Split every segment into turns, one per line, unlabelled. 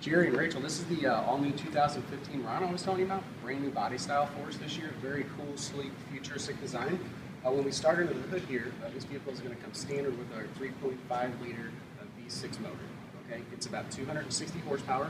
Jerry and Rachel, this is the all-new 2015 Murano I was telling you about. Brand new body style for us this year. Very cool, sleek, futuristic design. When we start under the hood here, this vehicle is going to come standard with our 3.5-liter V6 motor. Okay, it's about 260 horsepower,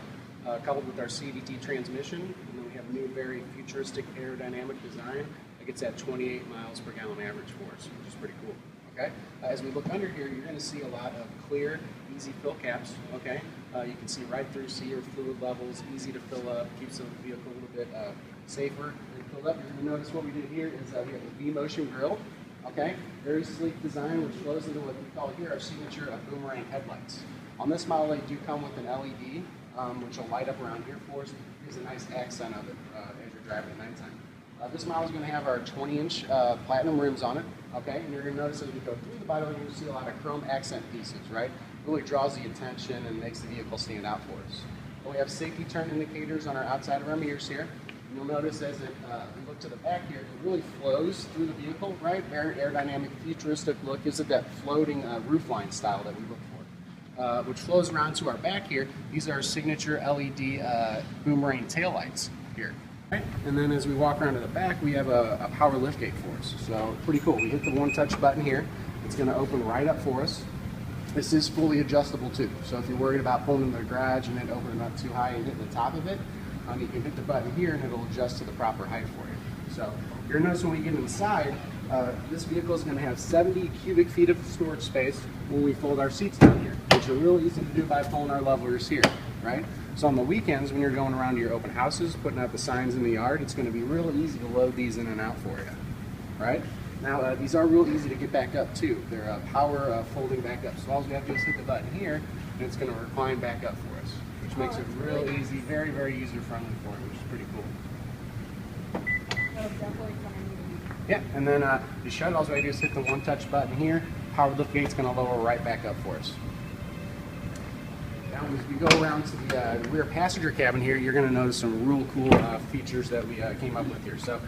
coupled with our CVT transmission, and then we have a new, very futuristic aerodynamic design that gets at 28 miles per gallon average for us, which is pretty cool. Okay, as we look under here, you're going to see a lot of clear, easy fill caps. Okay, you can see right through, see your fluid levels, easy to fill up, keeps the vehicle a little bit safer and filled up. You're going to notice what we did here is we have a V-motion grille. Okay, very sleek design, which flows into what we call here our signature boomerang headlights. On this model, they do come with an LED, which will light up around here for us. It gives a nice accent of it as you're driving at nighttime. This model is going to have our 20-inch platinum rims on it, okay? And you're going to notice as we go through the body, you're going to see a lot of chrome accent pieces, right? Really draws the attention and makes the vehicle stand out for us. We have safety turn indicators on our outside of our mirrors here. And you'll notice as we look to the back here, it really flows through the vehicle, right? Very aerodynamic, futuristic look. Gives it that floating roofline style that we look for. Which flows around to our back here. These are our signature LED boomerang taillights here. Right. And then as we walk around to the back, we have a power liftgate for us. So pretty cool. We hit the one-touch button here. It's going to open right up for us. This is fully adjustable too. So if you're worried about pulling into the garage and then opening up too high and hitting the top of it, you can hit the button here and it'll adjust to the proper height for you. So you're going to notice when we get inside, this vehicle is going to have 70 cubic feet of storage space when we fold our seats down here, which are real easy to do by pulling our levelers here, right? So on the weekends, when you're going around to your open houses, putting out the signs in the yard, it's going to be real easy to load these in and out for you, right? Now, these are real easy to get back up too. They're power folding back up. So all we have to do is hit the button here, and it's going to recline back up for us, which makes it real easy, very, very user-friendly for you, which is pretty cool. Yeah, and then to shut it, all we have to do is hit the one-touch button here. Power lift gate's going to lower right back up for us. Now, as we go around to the rear passenger cabin here, you're going to notice some real cool features that we came up with here. So,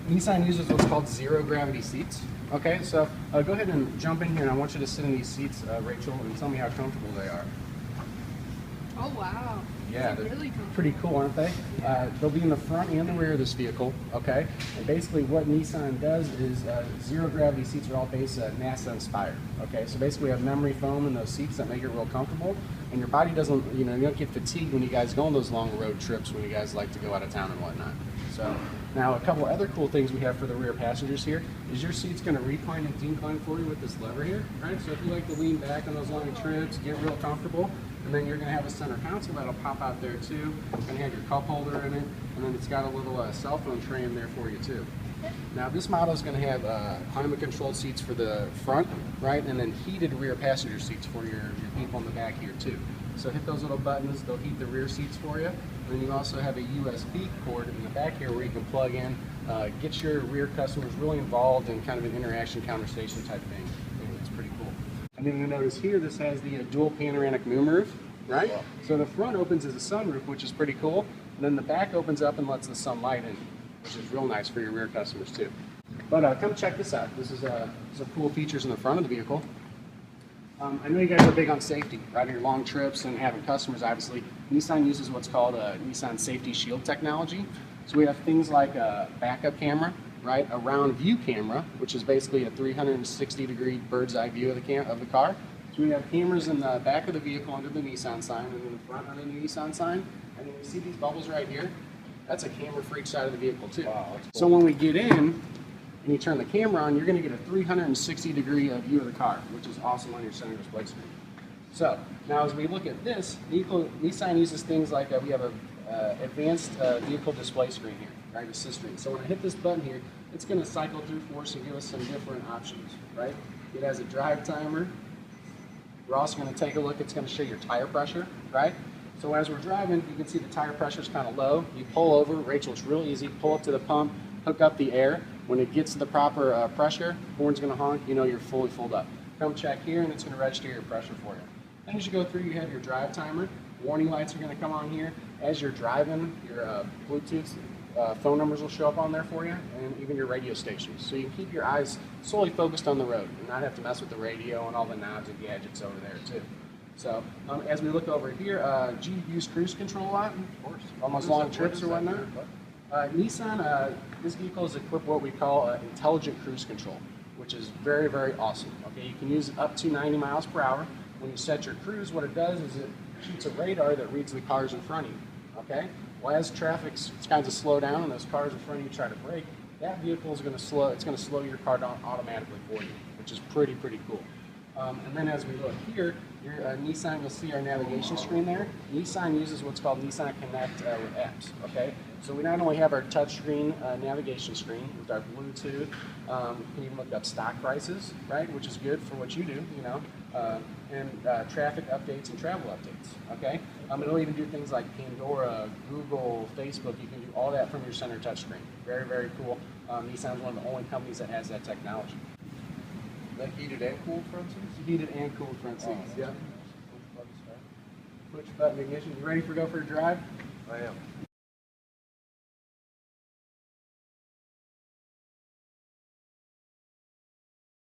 Nissan uses what's called zero-gravity seats. Okay, so go ahead and jump in here, and I want you to sit in these seats, Rachel, and tell me how comfortable they are.
Oh, wow.
Yeah, they're
really
pretty cool, aren't they? They'll be in the front and the rear of this vehicle, okay? And basically what Nissan does is zero-gravity seats are all based NASA inspired, okay? So basically we have memory foam in those seats that make it real comfortable, and your body doesn't, you don't get fatigued when you guys go on those long road trips when you guys like to go out of town and whatnot. So now a couple other cool things we have for the rear passengers here is your seat's going to recline and decline for you with this lever here, right? So if you like to lean back on those long trips, get real comfortable, and then you're going to have a center console that'll pop out there too. It's going to have your cup holder in it, and then it's got a little cell phone tray in there for you too. Now this model is going to have climate controlled seats for the front, right, and then heated rear passenger seats for your people in the back here too. So hit those little buttons, they'll heat the rear seats for you. And then you also have a USB cord in the back here where you can plug in, get your rear customers really involved in kind of an interaction conversation type thing. It's pretty cool. And then you notice here this has the dual panoramic moonroof, right? So the front opens as a sunroof, which is pretty cool. And then the back opens up and lets the sunlight in, which is real nice for your rear customers too. But come check this out. This is some cool features in the front of the vehicle. I know you guys are big on safety, right? On your long trips and having customers, obviously. Nissan uses what's called a Nissan Safety Shield technology. So we have things like a backup camera, right? A round view camera, which is basically a 360-degree bird's eye view of the car. So we have cameras in the back of the vehicle under the Nissan sign and in the front under the Nissan sign. And then you see these bubbles right here? That's a camera for each side of the vehicle too. Wow, that's cool. So when we get in, and you turn the camera on, you're going to get a 360-degree view of the car, which is awesome on your center display screen. So now as we look at this, Nissan uses things like we have an advanced vehicle display screen here, right, assist screen. So when I hit this button here, it's going to cycle through for us and give us some different options, right? It has a drive timer. We're also going to take a look. It's going to show your tire pressure, right? So as we're driving, you can see the tire pressure is kind of low. You pull over, Rachel, it's real easy. Pull up to the pump, hook up the air. When it gets to the proper pressure, horn's going to honk, you know you're fully filled up. Come check here and it's going to register your pressure for you. Then as you go through, you have your drive timer. Warning lights are going to come on here. As you're driving, your Bluetooth phone numbers will show up on there for you, and even your radio stations. So you can keep your eyes solely focused on the road and not have to mess with the radio and all the knobs and gadgets over there too. So as we look over here, do you use cruise control a lot?
Of course.
Almost long trips or whatnot? Nissan, this vehicle is equipped with what we call intelligent cruise control, which is very, very awesome. Okay, you can use it up to 90 miles per hour. When you set your cruise, what it does is it shoots a radar that reads the cars in front of you. Okay, well, as traffic kinds of slow down and those cars in front of you try to brake, that vehicle is going to slow. It's going to slow your car down automatically for you, which is pretty cool. And then as we look here, your Nissan, you'll see our navigation screen there. Nissan uses what's called Nissan Connect with apps, okay? So we not only have our touchscreen navigation screen with our Bluetooth, you can even look up stock prices, right, which is good for what you do, you know, and traffic updates and travel updates, okay? It'll even do things like Pandora, Google, Facebook. You can do all that from your center touchscreen. Very cool. Nissan's one of the only companies that has that technology.
That heated and cooled front seats?
Heated and cooled front seats.
Oh,
Push button ignition. You ready for go for a drive?
I am.